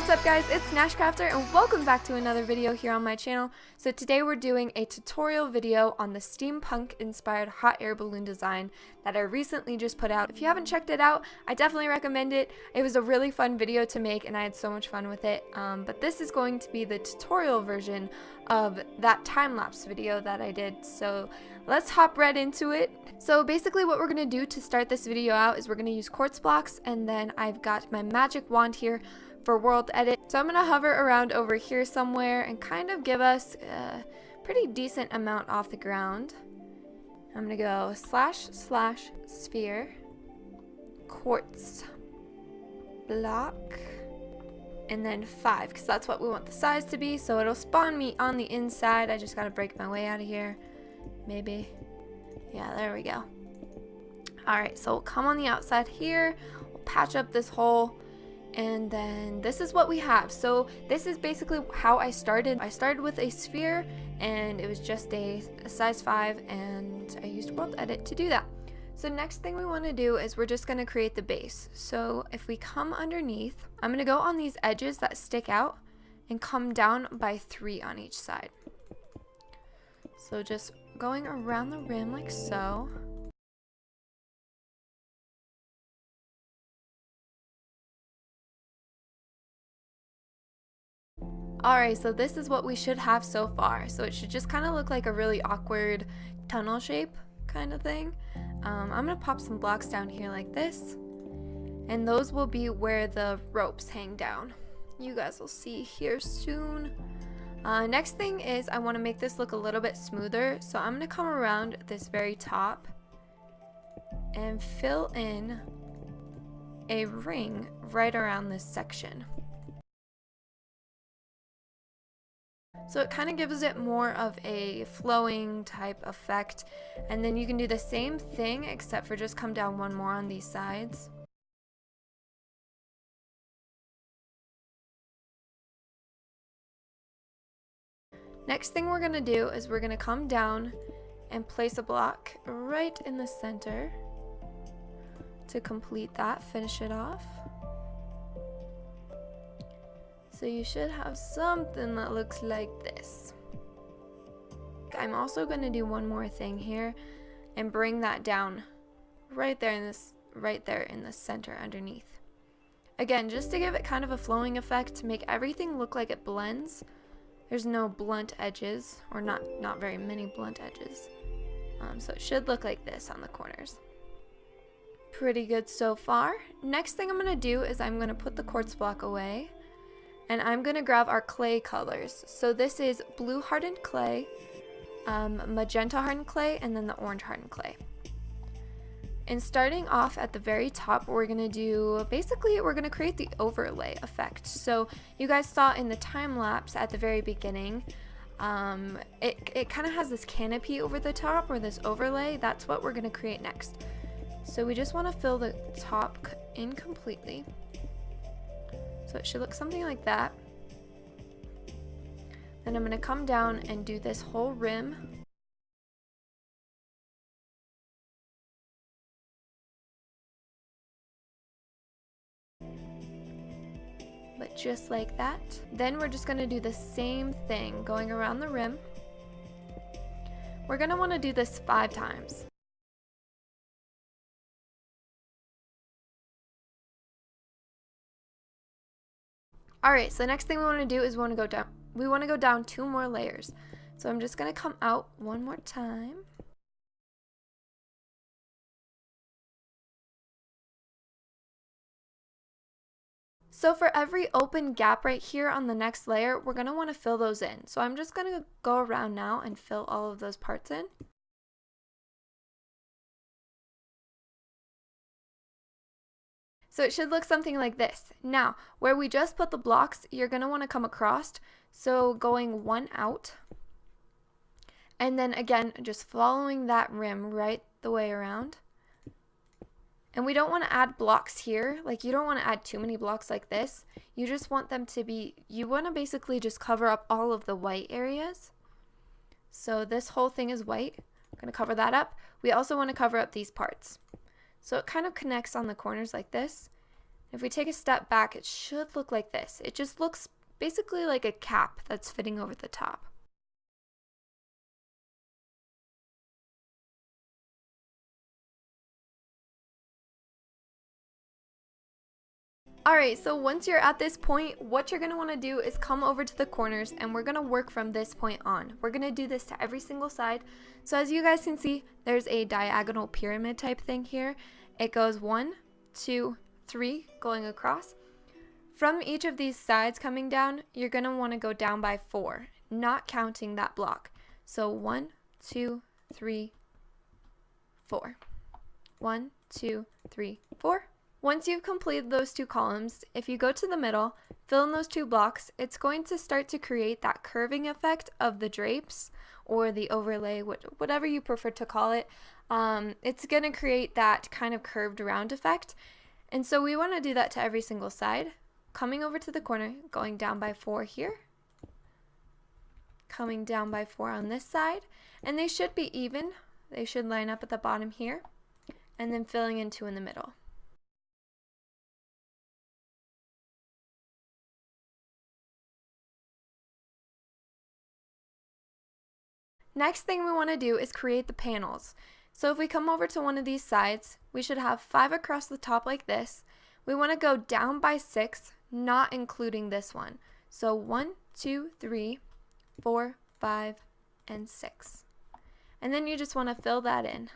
What's up guys, it's NashCrafter and welcome back to another video here on my channel. So today we're doing a tutorial video on the steampunk inspired hot air balloon design that I recently just put out. If you haven't checked it out, I definitely recommend it. It was a really fun video to make and I had so much fun with it. But this is going to be the tutorial version of that time-lapse video that I did. So let's hop right into it. So basically what we're going to do to start this video out is we're going to use quartz blocks, and then I've got my magic wand here for world edit. So I'm going to hover around over here somewhere and kind of give us a pretty decent amount off the ground. I'm going to go / sphere, quartz block, and then 5 because that's what we want the size to be. So it'll spawn me on the inside. I just got to break my way out of here. Maybe. Yeah, there we go. Alright, so we'll come on the outside here. We'll patch up this hole. And then this is what we have. So this is basically how I started. I started with a sphere and it was just a size 5 and I used world edit to do that. So next thing we want to do is we're just going to create the base. So if we come underneath, I'm going to go on these edges that stick out and come down by 3 on each side. So just going around the rim like so. Alright, so this is what we should have so far. So it should just kind of look like a really awkward tunnel shape kind of thing. I'm going to pop some blocks down here like this. And those will be where the ropes hang down. You guys will see here soon. Next thing is I want to make this look a little bit smoother. So I'm going to come around this very top and fill in a ring right around this section. So it kind of gives it more of a flowing type effect, and then you can do the same thing except for just come down one more on these sides. Next thing we're going to do is we're going to come down and place a block right in the center to complete that, finish it off. So you should have something that looks like this. I'm also going to do one more thing here and bring that down right there in the center underneath. Again, just to give it kind of a flowing effect to make everything look like it blends. There's no blunt edges, or not very many blunt edges. So it should look like this on the corners. Pretty good so far. Next thing I'm going to do is I'm going to put the quartz block away. And I'm going to grab our clay colors. So this is blue hardened clay, magenta hardened clay, and then the orange hardened clay. And starting off at the very top, we're going to do, basically we're going to create the overlay effect. So you guys saw in the time lapse at the very beginning, it kind of has this canopy over the top, or this overlay. That's what we're going to create next. So we just want to fill the top in completely. So it should look something like that. Then I'm going to come down and do this whole rim. But just like that. Then we're just going to do the same thing going around the rim. We're going to want to do this 5 times. Alright, so the next thing we want to do is we want to go down 2 more layers. So I'm just going to come out one more time. So for every open gap right here on the next layer, we're going to want to fill those in. So I'm just going to go around now and fill all of those parts in. So it should look something like this. Now, where we just put the blocks, you're going to want to come across. So going 1 out. And then again, just following that rim right the way around. And we don't want to add blocks here. Like, you don't want to add too many blocks like this. You just want them to be, you want to basically just cover up all of the white areas. So this whole thing is white. I'm going to cover that up. We also want to cover up these parts. So it kind of connects on the corners like this. If we take a step back, it should look like this. It just looks basically like a cap that's fitting over the top. Alright, so once you're at this point, what you're going to want to do is come over to the corners, and we're going to work from this point on. We're going to do this to every single side. So as you guys can see, there's a diagonal pyramid type thing here. It goes 1, 2, 3 going across. From each of these sides coming down, you're going to want to go down by 4, not counting that block. So 1, 2, 3, 4. 1, 2, 3, 4. Once you've completed those 2 columns, if you go to the middle, fill in those 2 blocks, it's going to start to create that curving effect of the drapes or the overlay, whatever you prefer to call it. It's going to create that kind of curved round effect. And so we want to do that to every single side. Coming over to the corner, going down by 4 here, coming down by 4 on this side, and they should be even. They should line up at the bottom here, and then filling in 2 in the middle. Next thing we want to do is create the panels. So if we come over to one of these sides, we should have 5 across the top like this. We want to go down by 6, not including this one. So 1, 2, 3, 4, 5, and 6. And then you just want to fill that in.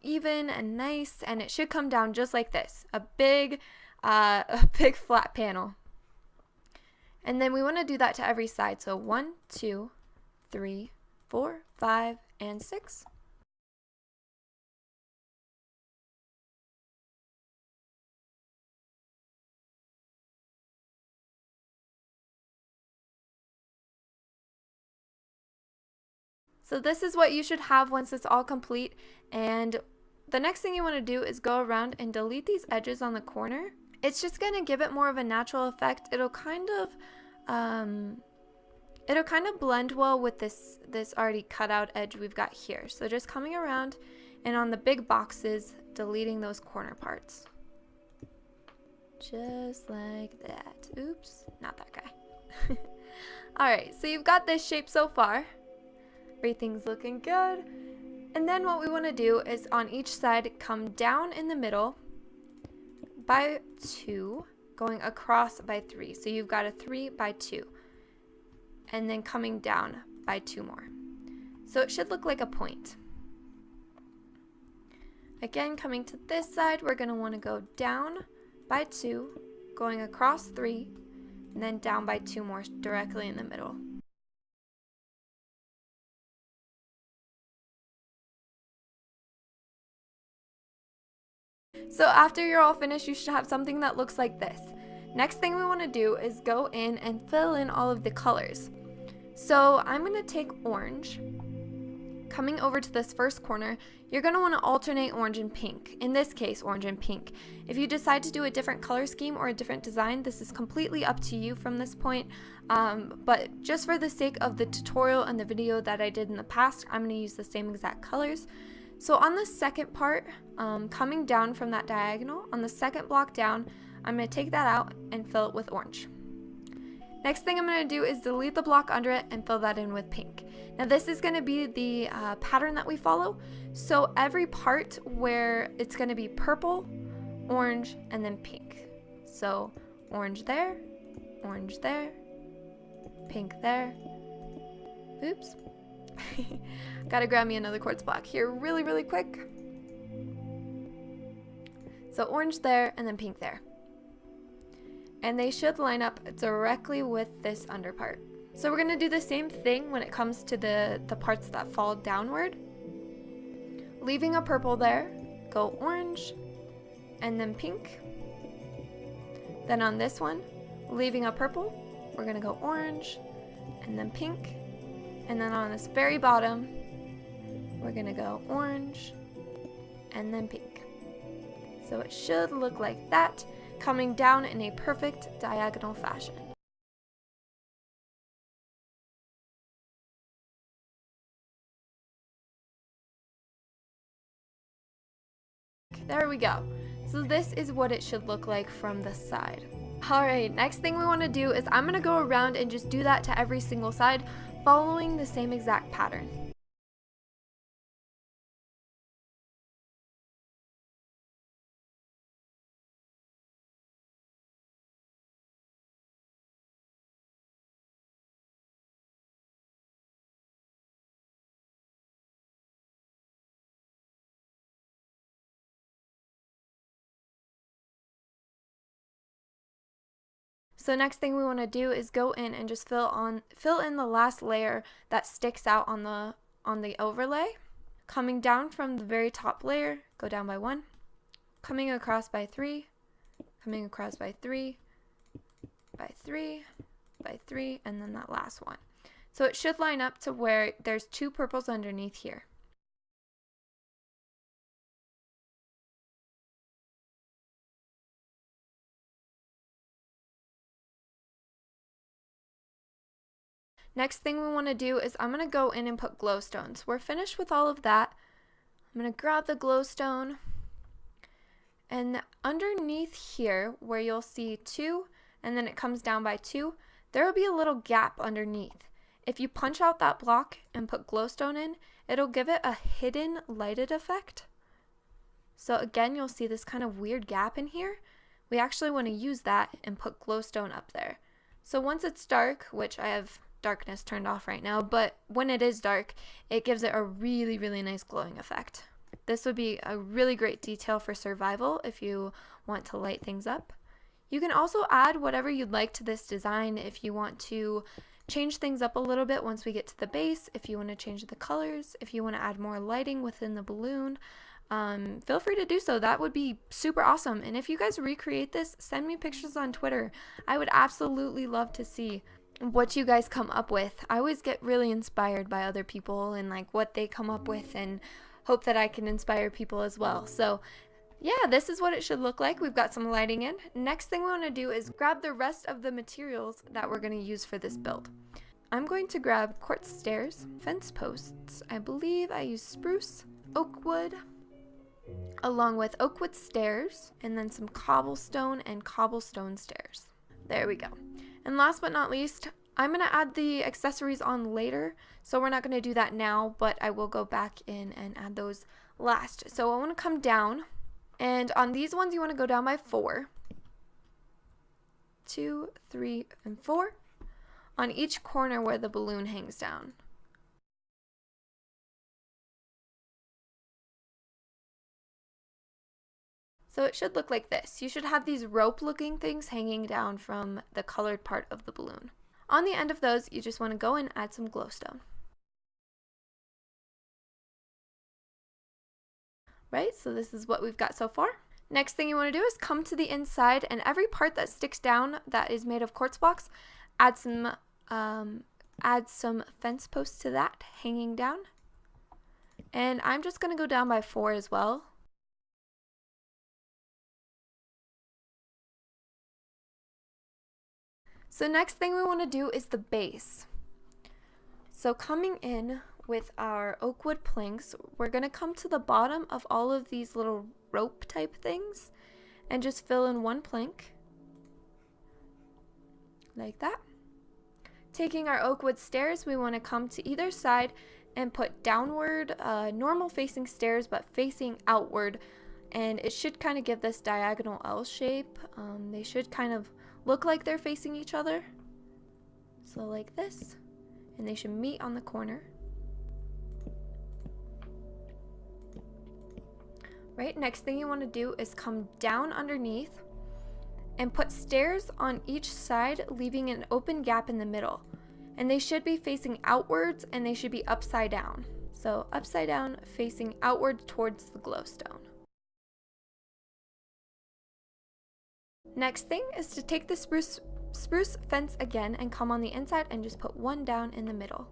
Even and nice, and it should come down just like this. A big flat panel. And then we want to do that to every side. So 1, 2, 3, 4, 5, and 6. So this is what you should have once it's all complete. And the next thing you want to do is go around and delete these edges on the corner. It's just going to give it more of a natural effect. It'll kind of blend well with this already cut out edge we've got here. So just coming around and on the big boxes, deleting those corner parts. Just like that. Oops, not that guy. Alright, so you've got this shape so far. Everything's looking good. And then what we want to do is on each side come down in the middle by 2, going across by 3. So you've got a 3 by 2. And then coming down by 2 more. So it should look like a point. Again, coming to this side, we're going to want to go down by 2, going across 3, and then down by 2 more directly in the middle. So after you're all finished, you should have something that looks like this. Next thing we want to do is go in and fill in all of the colors. So I'm going to take orange. Coming over to this first corner, you're going to want to alternate orange and pink. In this case, orange and pink. If you decide to do a different color scheme or a different design, this is completely up to you from this point. But just for the sake of the tutorial and the video that I did in the past, I'm going to use the same exact colors. So on the second part, coming down from that diagonal, on the second block down, I'm going to take that out and fill it with orange. Next thing I'm going to do is delete the block under it and fill that in with pink. Now this is going to be the pattern that we follow. So every part where it's going to be purple, orange, and then pink. So orange there, pink there. Oops. Gotta grab me another quartz block here really quick. So orange there and then pink there. And they should line up directly with this under part. So we're gonna do the same thing when it comes to the parts that fall downward. Leaving a purple there, go orange and then pink. Then on this one, leaving a purple, we're gonna go orange and then pink. And then on this very bottom, we're gonna go orange and then pink. So it should look like that, coming down in a perfect diagonal fashion. There we go. So this is what it should look like from the side. Alright, next thing we want to do is I'm going to go around and just do that to every single side, following the same exact pattern. So next thing we want to do is go in and just fill in the last layer that sticks out on the overlay. Coming down from the very top layer, go down by 1, coming across by 3, coming across by 3, by 3, by 3, and then that last one. So it should line up to where there's 2 purples underneath here. Next thing we want to do is I'm going to go in and put glowstones. We're finished with all of that. I'm going to grab the glowstone, and underneath here where you'll see 2 and then it comes down by 2, there will be a little gap underneath. If you punch out that block and put glowstone in, it'll give it a hidden lighted effect. So again, you'll see this kind of weird gap in here. We actually want to use that and put glowstone up there. So once it's dark, which I have darkness turned off right now, but when it is dark, it gives it a really, really nice glowing effect. This would be a really great detail for survival if you want to light things up. You can also add whatever you'd like to this design if you want to change things up a little bit once we get to the base, if you want to change the colors, if you want to add more lighting within the balloon. Feel free to do so. That would be super awesome. And if you guys recreate this, send me pictures on Twitter. I would absolutely love to see what you guys come up with. I always get really inspired by other people and like what they come up with, and hope that I can inspire people as well. So yeah, this is what it should look like. We've got some lighting in. Next thing we want to do is grab the rest of the materials that we're going to use for this build. I'm going to grab quartz stairs, fence posts. I believe I use spruce, oak wood, along with oak wood stairs, and then some cobblestone and cobblestone stairs. There we go. And last but not least, I'm going to add the accessories on later, so we're not going to do that now, but I will go back in and add those last. So I want to come down, and on these ones you want to go down by 4. 2, 3, and 4 on each corner where the balloon hangs down. So it should look like this. You should have these rope looking things hanging down from the colored part of the balloon. On the end of those, you just want to go and add some glowstone. Right, so this is what we've got so far. Next thing you want to do is come to the inside, and every part that sticks down that is made of quartz blocks, add some fence posts to that hanging down. And I'm just going to go down by 4 as well. So next thing we want to do is the base. So coming in with our oak wood planks, we're going to come to the bottom of all of these little rope type things and just fill in 1 plank like that. Taking our oak wood stairs, we want to come to either side and put downward normal facing stairs but facing outward, and it should kind of give this diagonal L shape. They should kind of look like they're facing each other, so like this, and they should meet on the corner. Right, next thing you want to do is come down underneath and put stairs on each side, leaving an open gap in the middle, and they should be facing outwards and they should be upside down. So upside down, facing outward towards the glowstone. Next thing is to take the spruce fence again and come on the inside and just put 1 down in the middle.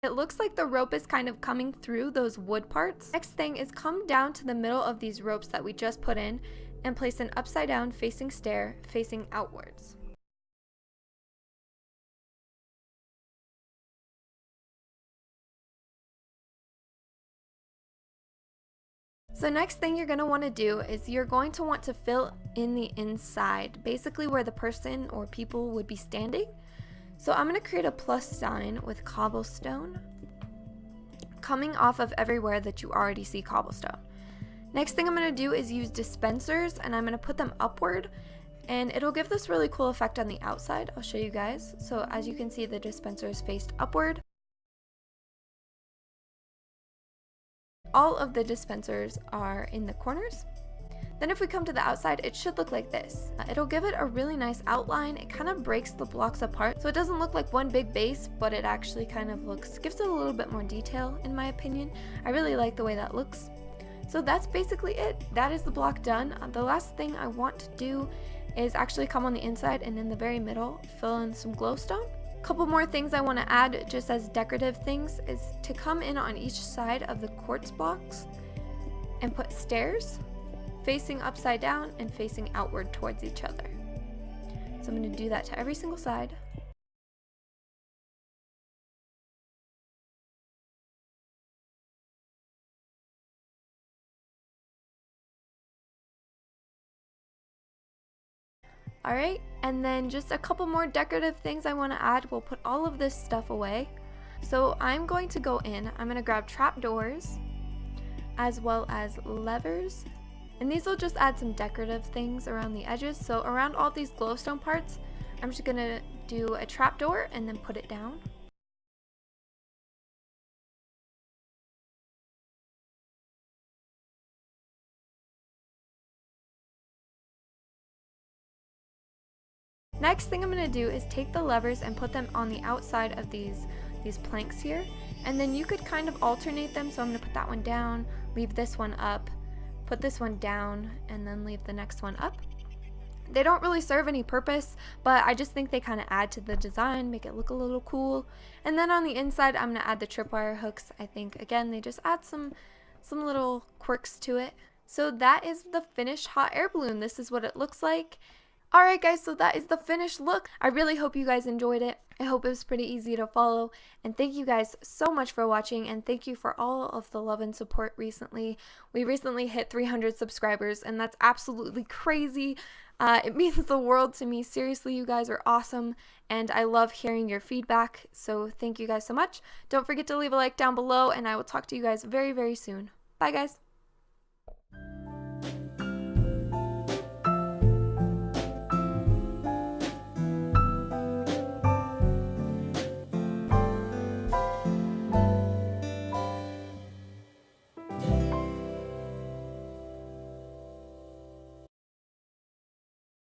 It looks like the rope is kind of coming through those wood parts. Next thing is come down to the middle of these ropes that we just put in and place an upside down facing stair facing outwards. So next thing you're going to want to do is you're going to want to fill in the inside, basically where the person or people would be standing. So I'm going to create a plus sign with cobblestone coming off of everywhere that you already see cobblestone. Next thing I'm going to do is use dispensers, and I'm going to put them upward, and it'll give this really cool effect on the outside. I'll show you guys. So as you can see, the dispenser is faced upward. All of the dispensers are in the corners. Then if we come to the outside, it should look like this. It'll give it a really nice outline. It kind of breaks the blocks apart, so it doesn't look like one big base, but it actually kind of gives it a little bit more detail, in my opinion. I really like the way that looks. So that's basically it. That is the block done. The last thing I want to do is actually come on the inside and in the very middle fill in some glowstone. Couple more things I want to add just as decorative things is to come in on each side of the quartz blocks and put stairs facing upside down and facing outward towards each other. So I'm going to do that to every single side. Alright, and then just a couple more decorative things I want to add. We'll put all of this stuff away. So I'm going to go in, I'm going to grab trapdoors as well as levers, and these will just add some decorative things around the edges. So around all these glowstone parts, I'm just going to do a trapdoor and then put it down. Next thing I'm going to do is take the levers and put them on the outside of these planks here, and then you could kind of alternate them. So I'm going to put that one down, leave this one up, put this one down, and then leave the next one up. They don't really serve any purpose, but I just think they kind of add to the design, make it look a little cool. And then on the inside, I'm going to add the tripwire hooks. I think, again, they just add some little quirks to it. So that is the finished hot air balloon. This is what it looks like. Alright guys, so that is the finished look. I really hope you guys enjoyed it. I hope it was pretty easy to follow, and thank you guys so much for watching, and thank you for all of the love and support recently. We recently hit 300 subscribers, and that's absolutely crazy. It means the world to me. Seriously, you guys are awesome, and I love hearing your feedback, so thank you guys so much. Don't forget to leave a like down below, and I will talk to you guys very, very soon. Bye guys!